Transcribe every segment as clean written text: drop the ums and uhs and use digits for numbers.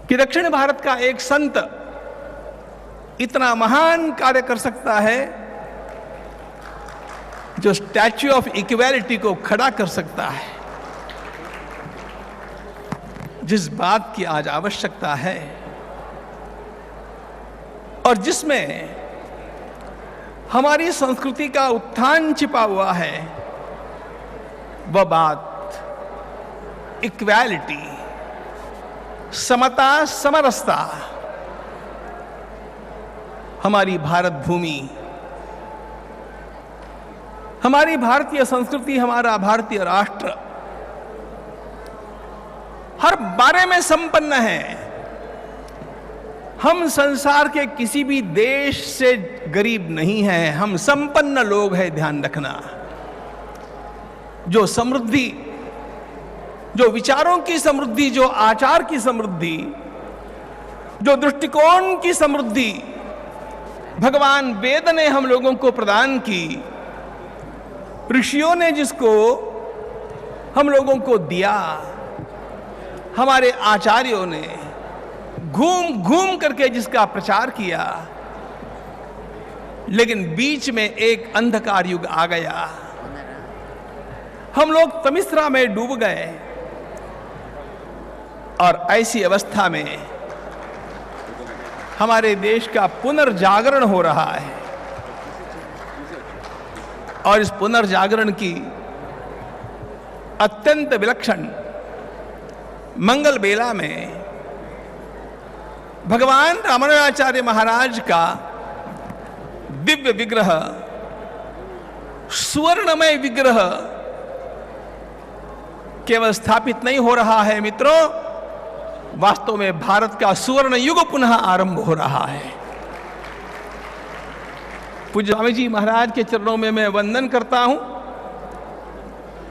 कि दक्षिण भारत का एक संत इतना महान कार्य कर सकता है जो स्टैच्यू ऑफ इक्वालिटी को खड़ा कर सकता है। जिस बात की आज आवश्यकता है और जिसमें हमारी संस्कृति का उत्थान छिपा हुआ है, वह बात इक्वालिटी, समता, समरसता। हमारी भारत भूमि, हमारी भारतीय संस्कृति, हमारा भारतीय राष्ट्र हर बारे में संपन्न है। हम संसार के किसी भी देश से गरीब नहीं हैं, हम संपन्न लोग हैं। ध्यान रखना, जो समृद्धि, जो विचारों की समृद्धि, जो आचार की समृद्धि, जो दृष्टिकोण की समृद्धि भगवान वेद ने हम लोगों को प्रदान की, ऋषियों ने जिसको हम लोगों को दिया, हमारे आचार्यों ने घूम घूम करके जिसका प्रचार किया, लेकिन बीच में एक अंधकार युग आ गया। हम लोग तमिश्रा में डूब गए और ऐसी अवस्था में हमारे देश का पुनर्जागरण हो रहा है। और इस पुनर्जागरण की अत्यंत विलक्षण मंगल बेला में भगवान रामानुजाचार्य महाराज का दिव्य विग्रह, सुवर्णमय विग्रह केवल स्थापित नहीं हो रहा है मित्रों, वास्तव में भारत का सुवर्ण युग पुनः आरंभ हो रहा है। पूज्य स्वामी जी महाराज के चरणों में मैं वंदन करता हूं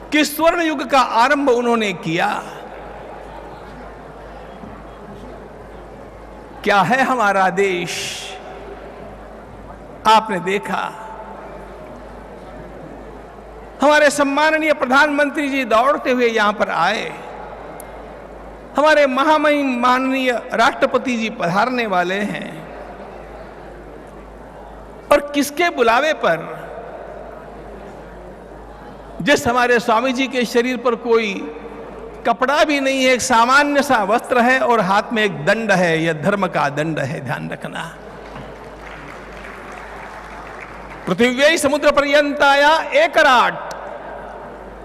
कि स्वर्ण युग का आरंभ उन्होंने किया। क्या है हमारा देश? आपने देखा हमारे सम्माननीय प्रधानमंत्री जी दौड़ते हुए यहां पर आए, हमारे महामहिम माननीय राष्ट्रपति जी पधारने वाले हैं, और किसके बुलावे पर? जिस हमारे स्वामी जी के शरीर पर कोई कपड़ा भी नहीं है, एक सामान्य सा वस्त्र है और हाथ में एक दंड है, यह धर्म का दंड है। ध्यान रखना, पृथ्वी समुद्र पर्यंताया एकराट,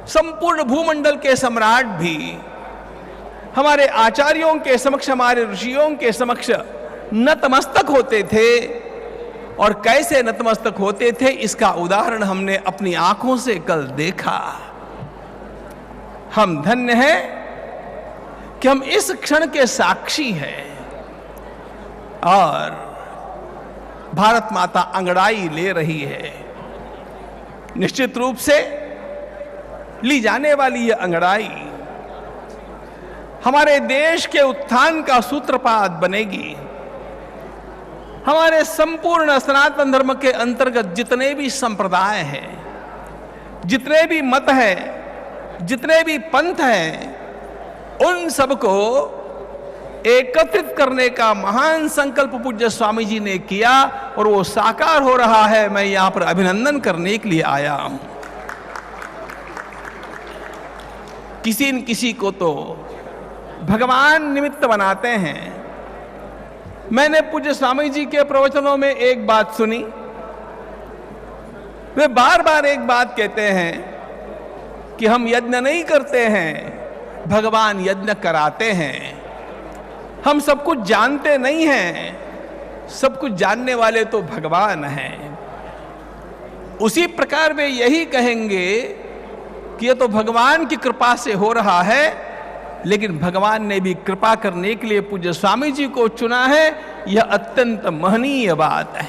संपूर्ण भूमंडल के सम्राट भी हमारे आचार्यों के समक्ष, हमारे ऋषियों के समक्ष नतमस्तक होते थे। और कैसे नतमस्तक होते थे, इसका उदाहरण हमने अपनी आंखों से कल देखा। हम धन्य हैं कि हम इस क्षण के साक्षी हैं और भारत माता अंगड़ाई ले रही है। निश्चित रूप से ली जाने वाली यह अंगड़ाई हमारे देश के उत्थान का सूत्रपात बनेगी। हमारे संपूर्ण सनातन धर्म के अंतर्गत जितने भी संप्रदाय हैं, जितने भी मत हैं, जितने भी पंथ हैं, उन सबको एकत्रित करने का महान संकल्प पूज्य स्वामी जी ने किया और वो साकार हो रहा है। मैं यहां पर अभिनंदन करने के लिए आया हूं। किसी न किसी को तो भगवान निमित्त बनाते हैं। मैंने पूज्य स्वामी जी के प्रवचनों में एक बात सुनी, वे बार बार एक बात कहते हैं कि हम यज्ञ नहीं करते हैं, भगवान यज्ञ कराते हैं। हम सब कुछ जानते नहीं हैं, सब कुछ जानने वाले तो भगवान हैं। उसी प्रकार वे यही कहेंगे कि यह तो भगवान की कृपा से हो रहा है, लेकिन भगवान ने भी कृपा करने के लिए पूज्य स्वामी जी को चुना है। यह अत्यंत महनीय बात है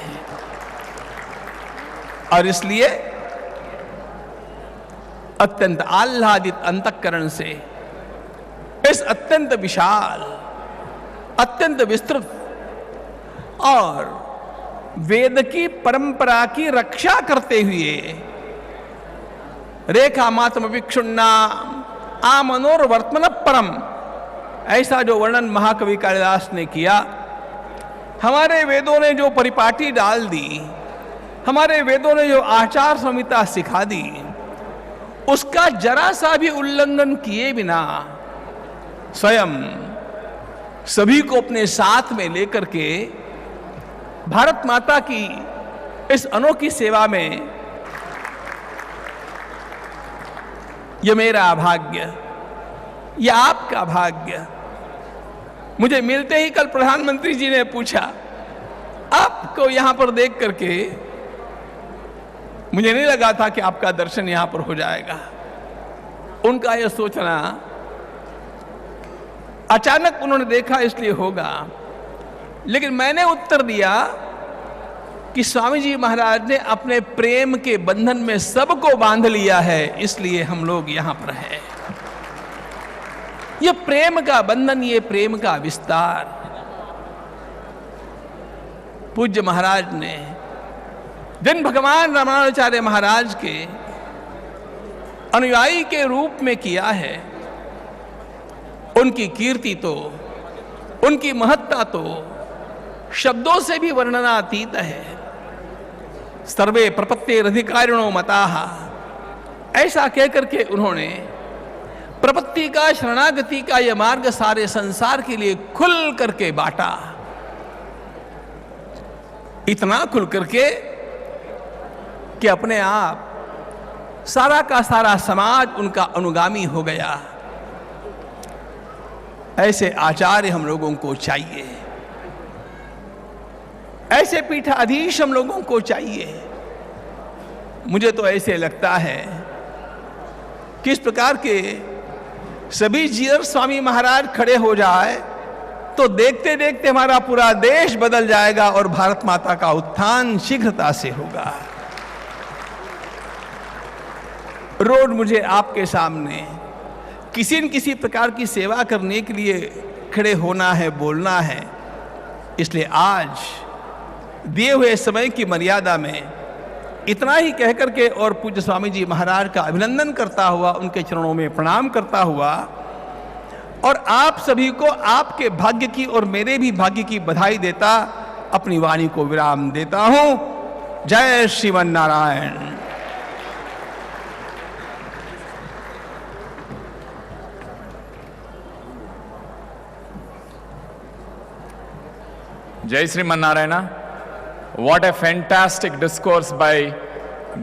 और इसलिए अत्यंत आह्लादित अंतःकरण से इस अत्यंत विशाल, अत्यंत विस्तृत और वेद की परंपरा की रक्षा करते हुए रेखा मातम विक्षुण्णा आमनोर वर्तमान परम ऐसा जो वर्णन महाकवि कालिदास ने किया, हमारे वेदों ने जो परिपाटी डाल दी, हमारे वेदों ने जो आचार संहिता सिखा दी, उसका जरा सा भी उल्लंघन किए बिना स्वयं सभी को अपने साथ में लेकर के भारत माता की इस अनोखी सेवा में, यह मेरा भाग्य, यह आपका भाग्य। मुझे मिलते ही कल प्रधानमंत्री जी ने पूछा, आपको यहां पर देख करके मुझे नहीं लगा था कि आपका दर्शन यहां पर हो जाएगा। उनका यह सोचना अचानक उन्होंने देखा इसलिए होगा, लेकिन मैंने उत्तर दिया कि स्वामी जी महाराज ने अपने प्रेम के बंधन में सबको बांध लिया है, इसलिए हम लोग यहां पर हैं। ये प्रेम का बंधन, ये प्रेम का विस्तार पूज्य महाराज ने जिन भगवान रामानुजाचार्य महाराज के अनुयायी के रूप में किया है, उनकी कीर्ति तो, उनकी महत्ता तो शब्दों से भी वर्णनातीत है। सर्वे प्रपत्तिरधिकारिणो मताः, ऐसा कहकर के उन्होंने प्रपत्ति का, शरणागति का यह मार्ग सारे संसार के लिए खुल करके बांटा। इतना खुल करके कि अपने आप सारा का सारा समाज उनका अनुगामी हो गया। ऐसे आचार्य हम लोगों को चाहिए, ऐसे पीठाधीश हम लोगों को चाहिए। मुझे तो ऐसे लगता है कि इस प्रकार के सभी जीयर स्वामी महाराज खड़े हो जाए तो देखते देखते हमारा पूरा देश बदल जाएगा और भारत माता का उत्थान शीघ्रता से होगा। रोज मुझे आपके सामने किसी न किसी प्रकार की सेवा करने के लिए खड़े होना है, बोलना है। इसलिए आज दिए हुए समय की मर्यादा में इतना ही कहकर के और पूज्य स्वामी जी महाराज का अभिनंदन करता हुआ, उनके चरणों में प्रणाम करता हुआ और आप सभी को आपके भाग्य की और मेरे भी भाग्य की बधाई देता अपनी वाणी को विराम देता हूं। जय Shriman Narayan. Jai Sriman Narayana. What a fantastic discourse by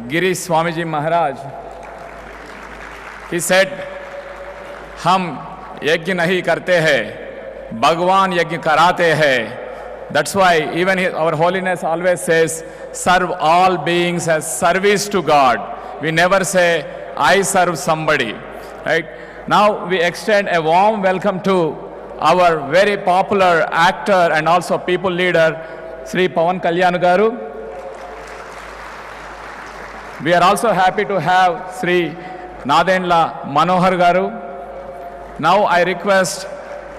Giri Swamiji Maharaj. He said, हम यज्ञ नहीं करते हैं, भगवान यज्ञ कराते हैं. That's why even our holiness always says, serve all beings as service to God. We never say, I serve somebody. Right? Now we extend a warm welcome to our very popular actor and also people leader, Sri Pawan Kalyan Garu. We are also happy to have Sri Nadenla Manohar Garu. Now I request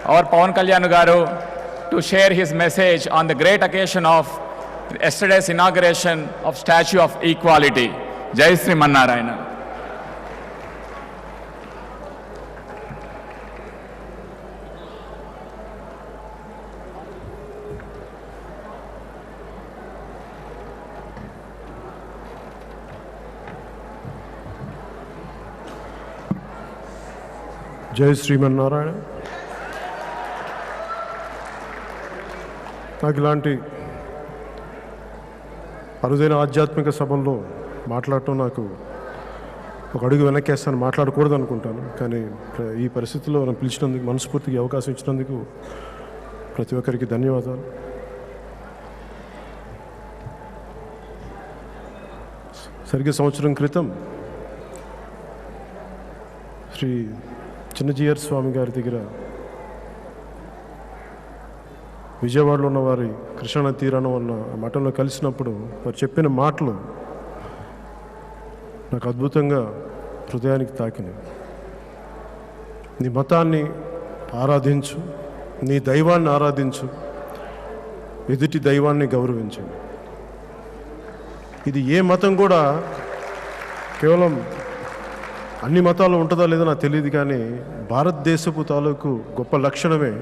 our Pawan Kalyan Garu to share his message on the great occasion of yesterday's inauguration of Statue of Equality. Jai Sri Mannarayana. జై శ్రీమన్నారాయణ. నాకు ఇలాంటి అరుదైన ఆధ్యాత్మిక సభల్లో మాట్లాడటం నాకు ఒక అడుగు వెనక్కేస్తాను, మాట్లాడకూడదు అనుకుంటాను. కానీ ఈ పరిస్థితుల్లో నన్ను పిలిచినందుకు, మనస్ఫూర్తిగా అవకాశం ఇచ్చినందుకు ప్రతి ఒక్కరికి ధన్యవాదాలు. సరిగ్గా సంవత్సరం క్రితం శ్రీ చిన్నజీయర్ స్వామి గారి దగ్గర విజయవాడలో ఉన్న వారి కృష్ణా తీరాన ఉన్న మఠంలో కలిసినప్పుడు వారు చెప్పిన మాటలు నాకు అద్భుతంగా హృదయానికి తాకినాయి. నీ మతాన్ని ఆరాధించు, నీ దైవాన్ని ఆరాధించు, ఎదుటి దైవాన్ని గౌరవించు. ఇది ఏ మతం కూడా కేవలం అన్ని మతాలు ఉంటుందా లేదో నాకు తెలియదు, కానీ భారతదేశపు తాలూకు గొప్ప లక్షణమే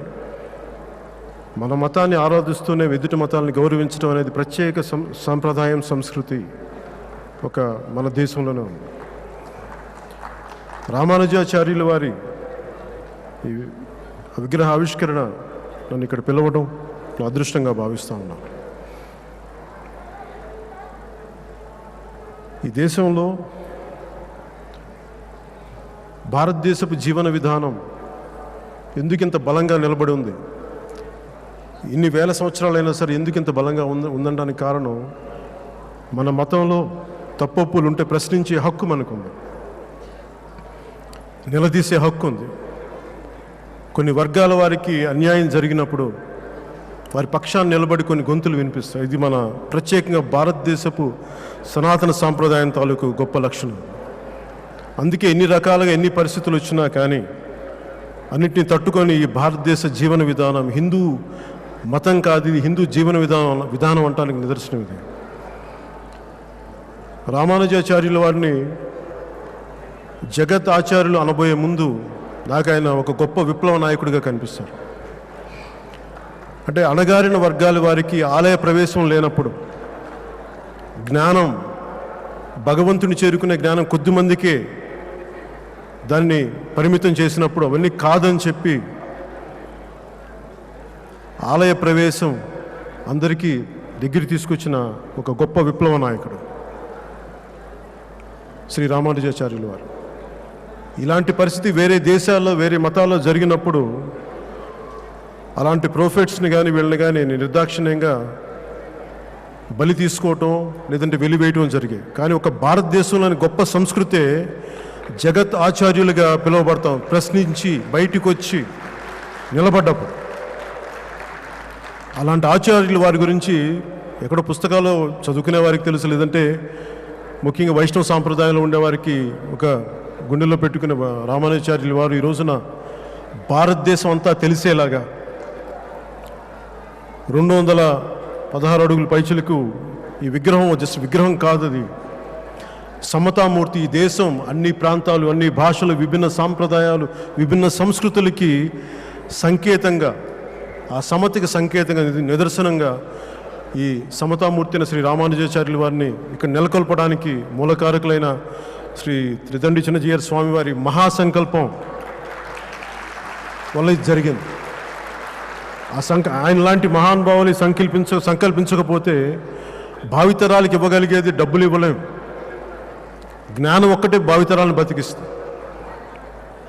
మన మతాన్ని ఆరాధిస్తూనే ఎదుటి మతాలను గౌరవించడం అనేది ప్రత్యేక సంప్రదాయం, సంస్కృతి ఒక మన దేశంలోనే ఉంది. రామానుజాచార్యుల వారి ఈ విగ్రహ ఆవిష్కరణ నన్ను ఇక్కడ పిలవడం నా అదృష్టంగా భావిస్తూ ఉన్నాను. ఈ దేశంలో భారతదేశపు జీవన విధానం ఎందుకింత బలంగా నిలబడి ఉంది, ఇన్ని వేల సంవత్సరాలైనా సరే ఎందుకింత బలంగా ఉందనడానికి కారణం మన మతంలో తప్పొప్పులు ఉంటే ప్రశ్నించే హక్కు మనకుంది, నిలదీసే హక్కు ఉంది. కొన్ని వర్గాల వారికి అన్యాయం జరిగినప్పుడు వారి పక్షాన్ని నిలబడి కొన్ని గొంతులు వినిపిస్తాయి. ఇది మన ప్రత్యేకంగా భారతదేశపు సనాతన సాంప్రదాయం తాలూకు గొప్ప లక్షణం. అందుకే ఎన్ని రకాలుగా ఎన్ని పరిస్థితులు వచ్చినా కానీ అన్నిటిని తట్టుకొని ఈ భారతదేశ జీవన విధానం హిందూ మతం కాదు, ఇది హిందూ జీవన విధానం అంటానికి నిదర్శనం ఇది. రామానుజాచార్యుల వారిని జగత్ ఆచార్యులు అనబోయే ముందు నాకు ఆయన ఒక గొప్ప విప్లవ నాయకుడిగా కనిపిస్తారు. అంటే అణగారిన వర్గాల వారికి ఆలయ ప్రవేశం లేనప్పుడు, జ్ఞానం భగవంతుని చేరుకునే జ్ఞానం కొద్దిమందికే దాన్ని పరిమితం చేసినప్పుడు అవన్నీ కాదని చెప్పి ఆలయ ప్రవేశం అందరికీ దగ్గర తీసుకొచ్చిన ఒక గొప్ప విప్లవ నాయకుడు శ్రీ రామానుజాచార్యుల వారు. ఇలాంటి పరిస్థితి వేరే దేశాల్లో వేరే మతాల్లో జరిగినప్పుడు అలాంటి ప్రోఫెట్స్ని కానీ వీళ్ళని కానీ నిర్దాక్షిణ్యంగా బలి తీసుకోవటం లేదంటే వెలివేయటం జరిగాయి. కానీ ఒక భారతదేశంలోని గొప్ప సంస్కృతే జగత్ ఆచార్యులుగా పిలువబడతాం, ప్రశ్నించి బయటికి వచ్చి నిలబడ్డప్పుడు. అలాంటి ఆచార్యుల వారి గురించి ఎక్కడో పుస్తకాలు చదువుకునే వారికి తెలుసు, లేదంటే ముఖ్యంగా వైష్ణవ సాంప్రదాయంలో ఉండేవారికి ఒక గుండెలో పెట్టుకునే రామానుజాచార్యుల వారు ఈ రోజున భారతదేశం అంతా తెలిసేలాగా 216 అడుగుల పైచులకు ఈ విగ్రహం జస్ట్ విగ్రహం కాదు, అది సమతామూర్తి. ఈ దేశం అన్ని ప్రాంతాలు, అన్ని భాషలు, విభిన్న సాంప్రదాయాలు, విభిన్న సంస్కృతులకి సంకేతంగా, ఆ సమతికి సంకేతంగా నిదర్శనంగా ఈ సమతామూర్తిని శ్రీ రామానుజాచార్యుల వారిని ఇక్కడ నెలకొల్పడానికి మూలకారకులైన శ్రీ త్రిదండి చిన్నజీయర్ స్వామి వారి మహాసంకల్పం వల్ల ఇది జరిగింది. ఆయన లాంటి మహానుభావుని సంకల్పించకపోతే భావితరాలకు ఇవ్వగలిగేది డబ్బులు ఇవ్వలేం, జ్ఞానం ఒక్కటే భావితరాలను బతికిస్తుంది.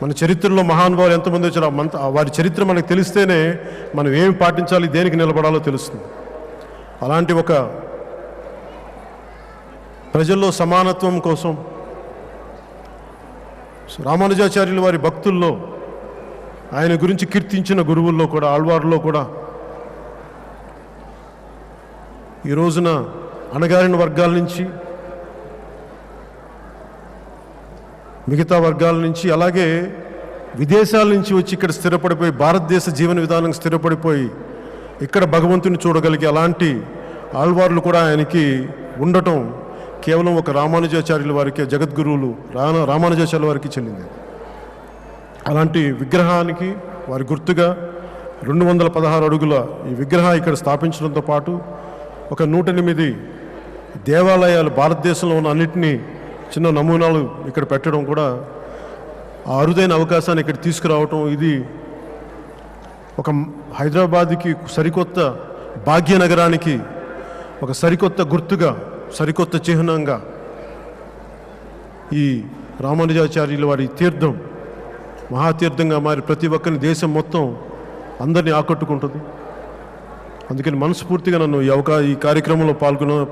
మన చరిత్రలో మహానుభావులు ఎంతమంది వచ్చారో వారి చరిత్ర మనకు తెలిస్తేనే మనం ఏమి పాటించాలి, దేనికి నిలబడాలో తెలుస్తుంది. అలాంటి ఒక ప్రజల్లో సమానత్వం కోసం రామానుజాచార్యుల వారి భక్తుల్లో, ఆయన గురించి కీర్తించిన గురువుల్లో కూడా, ఆళ్వార్లో కూడా ఈ రోజున అణగారిన వర్గాల నుంచి, మిగతా వర్గాల నుంచి, అలాగే విదేశాల నుంచి వచ్చి ఇక్కడ స్థిరపడిపోయి భారతదేశ జీవన విధానం స్థిరపడిపోయి ఇక్కడ భగవంతుని చూడగలిగే అలాంటి ఆళ్వార్లు కూడా ఆయనకి ఉండటం కేవలం ఒక రామానుజాచార్యుల వారికి, జగద్గురువులు రామానుజాచార్యుల వారికి చెల్లింది. అలాంటి విగ్రహానికి వారి గుర్తుగా 216 అడుగుల ఈ విగ్రహం ఇక్కడ స్థాపించడంతో పాటు ఒక 108 దేవాలయాలు భారతదేశంలో ఉన్న అన్నింటినీ చిన్న నమూనాలు ఇక్కడ పెట్టడం కూడా ఆ అరుదైన అవకాశాన్ని ఇక్కడ తీసుకురావటం, ఇది ఒక హైదరాబాద్కి సరికొత్త భాగ్యనగరానికి ఒక సరికొత్త గుర్తుగా, సరికొత్త చిహ్నంగా ఈ రామానుజాచార్యుల వారి తీర్థం మహాతీర్థంగా మారి ప్రతి ఒక్కరిని, దేశం మొత్తం అందరినీ ఆకట్టుకుంటుంది. అందుకని మనస్ఫూర్తిగా నన్ను ఈ కార్యక్రమంలో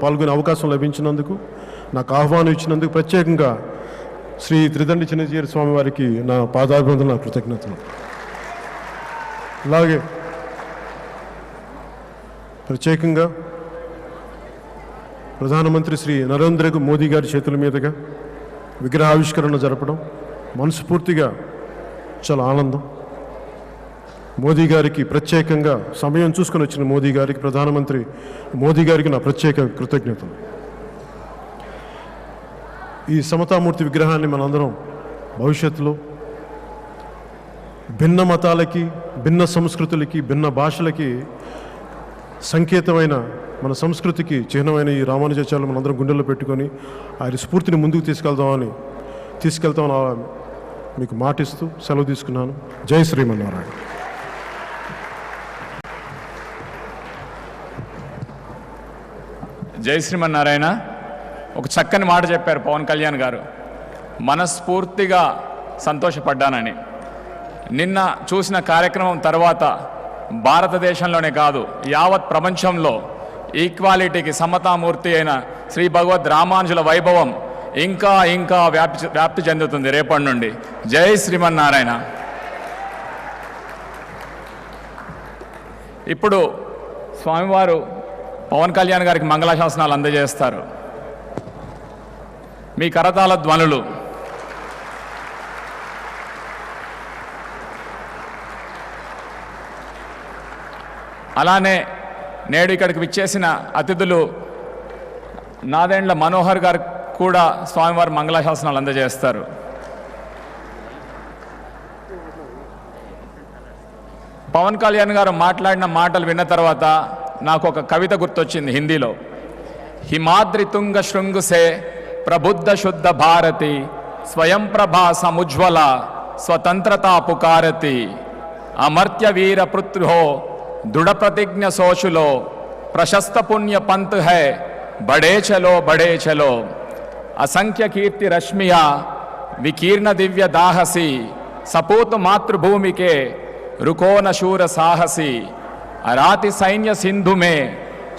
పాల్గొనే అవకాశం లభించినందుకు, నాకు ఆహ్వానం ఇచ్చినందుకు ప్రత్యేకంగా శ్రీ త్రిదండి చిన్నజీయర్ స్వామి వారికి నా పాదాభివందన, కృతజ్ఞతలు. అలాగే ప్రత్యేకంగా ప్రధానమంత్రి శ్రీ నరేంద్ర మోదీ గారి చేతుల మీదుగా విగ్రహావిష్కరణ జరపడం మనస్ఫూర్తిగా చాలా ఆనందం. మోదీ గారికి ప్రత్యేకంగా సమయం చూసుకొని వచ్చిన మోదీ గారికి, ప్రధానమంత్రి మోదీ గారికి నా ప్రత్యేక కృతజ్ఞతలు. ఈ సమతామూర్తి విగ్రహాన్ని మనందరం భవిష్యత్తులో భిన్న మతాలకి, భిన్న సంస్కృతులకి, భిన్న భాషలకి సంకేతమైన, మన సంస్కృతికి చిహ్నమైన ఈ రామానుజాచార్యులు మనందరం గుండెల్లో పెట్టుకొని ఆయన స్ఫూర్తిని ముందుకు తీసుకెళ్తామని మీకు మాటిస్తూ సెలవు తీసుకున్నాను. జై శ్రీమన్నారాయణ. జై శ్రీమన్నారాయణ. ఒక చక్కని మాట చెప్పారు పవన్ కళ్యాణ్ గారు. మనస్ఫూర్తిగా సంతోషపడ్డానని. నిన్న చూసిన కార్యక్రమం తర్వాత భారతదేశంలోనే కాదు, యావత్ ప్రపంచంలో ఈక్వాలిటీకి సమతామూర్తి అయిన శ్రీ భగవద్ రామానుజుల వైభవం ఇంకా ఇంకా వ్యాప్తి చెందుతుంది రేపటి నుండి. జై శ్రీమన్నారాయణ. ఇప్పుడు స్వామివారు పవన్ కళ్యాణ్ గారికి మంగళాశాసనాలు అందజేస్తారు. మీ కరతాళ ధ్వనులు. అలానే నేడు ఇక్కడికి విచ్చేసిన అతిథులు నాదెండ్ల మనోహర్ గారు కూడా స్వామివారి మంగళాశాసనాలు అందజేస్తారు. పవన్ కళ్యాణ్ గారు మాట్లాడిన మాటలు విన్న తర్వాత నాకు ఒక కవిత గుర్తొచ్చింది హిందీలో. హిమాద్రి తుంగ శృంగుసే ప్రబుద్ధ శుద్ధ భారతి స్వయం ప్రభా సముజ్వల స్వతంత్రతా పుకారతి అమర్త్య వీర పృథ్వో దృఢ ప్రతిజ్ఞ సోచులో ప్రశస్త పుణ్య పంత్ హై బడే చలో असंख्य कीर्ति रश्मिया विकीर्ण दिव्य दाहसी सपूत मातृभूमि के रुको न शूर साहसी अराति सैन्य सिंधु में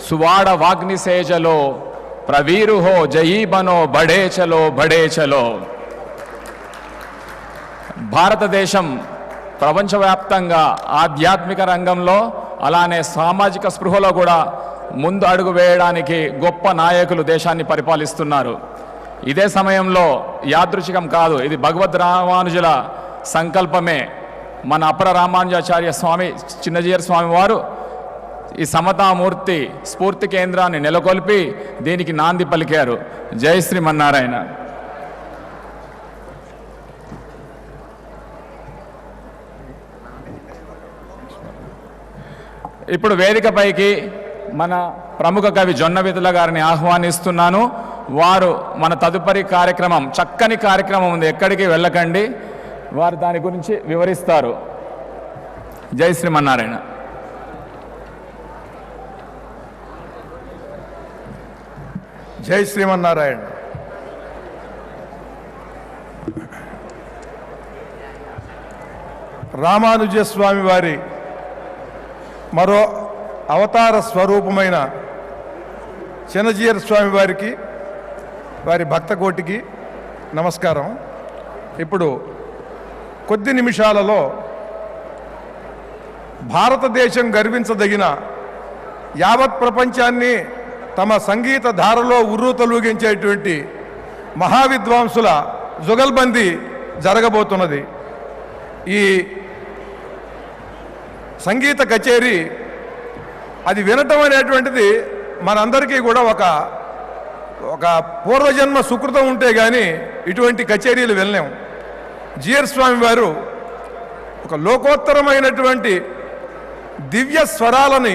सुवाड़ वाग्नि से जलो प्रवीरु हो जयी बनो बड़े चलो. భారతదేశం ప్రపంచవ్యాప్తంగా ఆధ్యాత్మిక రంగంలో అలానే సామాజిక స్పృహలో కూడా ముందు అడుగు వేయడానికి గొప్ప నాయకులు దేశాన్ని పరిపాలిస్తున్నారు. ఇదే సమయంలో యాదృచ్ఛికం కాదు, ఇది భగవద్ రామానుజుల సంకల్పమే. మన అపర రామానుజాచార్య స్వామి చిన్నజీయర్ స్వామి వారు ఈ సమతామూర్తి స్ఫూర్తి కేంద్రాన్ని నెలకొల్పి దీనికి నాంది పలికారు. జై శ్రీమన్నారాయణ. ఇప్పుడు వేదికపైకి మన ప్రముఖ కవి జొన్నవితుల గారిని ఆహ్వానిస్తున్నాను. వారు మన తదుపరి కార్యక్రమం, చక్కని కార్యక్రమం ఉంది, ఎక్కడికి వెళ్ళకండి, వారు దాని గురించి వివరిస్తారు. జై శ్రీమన్నారాయణ. జై శ్రీమన్నారాయణ. రామానుజ స్వామి వారి మరో అవతార స్వరూపమైన చిన్నజీయర్ స్వామి వారికి, వారి భక్త కోటికి నమస్కారం. ఇప్పుడు కొద్ది నిమిషాలలో భారతదేశం గర్వించదగిన, యావత్ ప్రపంచాన్ని తమ సంగీత ధారలో ఉర్రూతలూగించేటువంటి మహావిద్వాంసుల జుగల్బందీ జరగబోతున్నది. ఈ సంగీత కచేరీ అది వినటం అనేటువంటిది మనందరికీ కూడా ఒక పూర్వజన్మ సుకృతం ఉంటే కానీ ఇటువంటి కచేరీలు వెళ్ళలేం. జీయర్ స్వామి వారు ఒక లోకోత్తరమైనటువంటి దివ్య స్వరాలని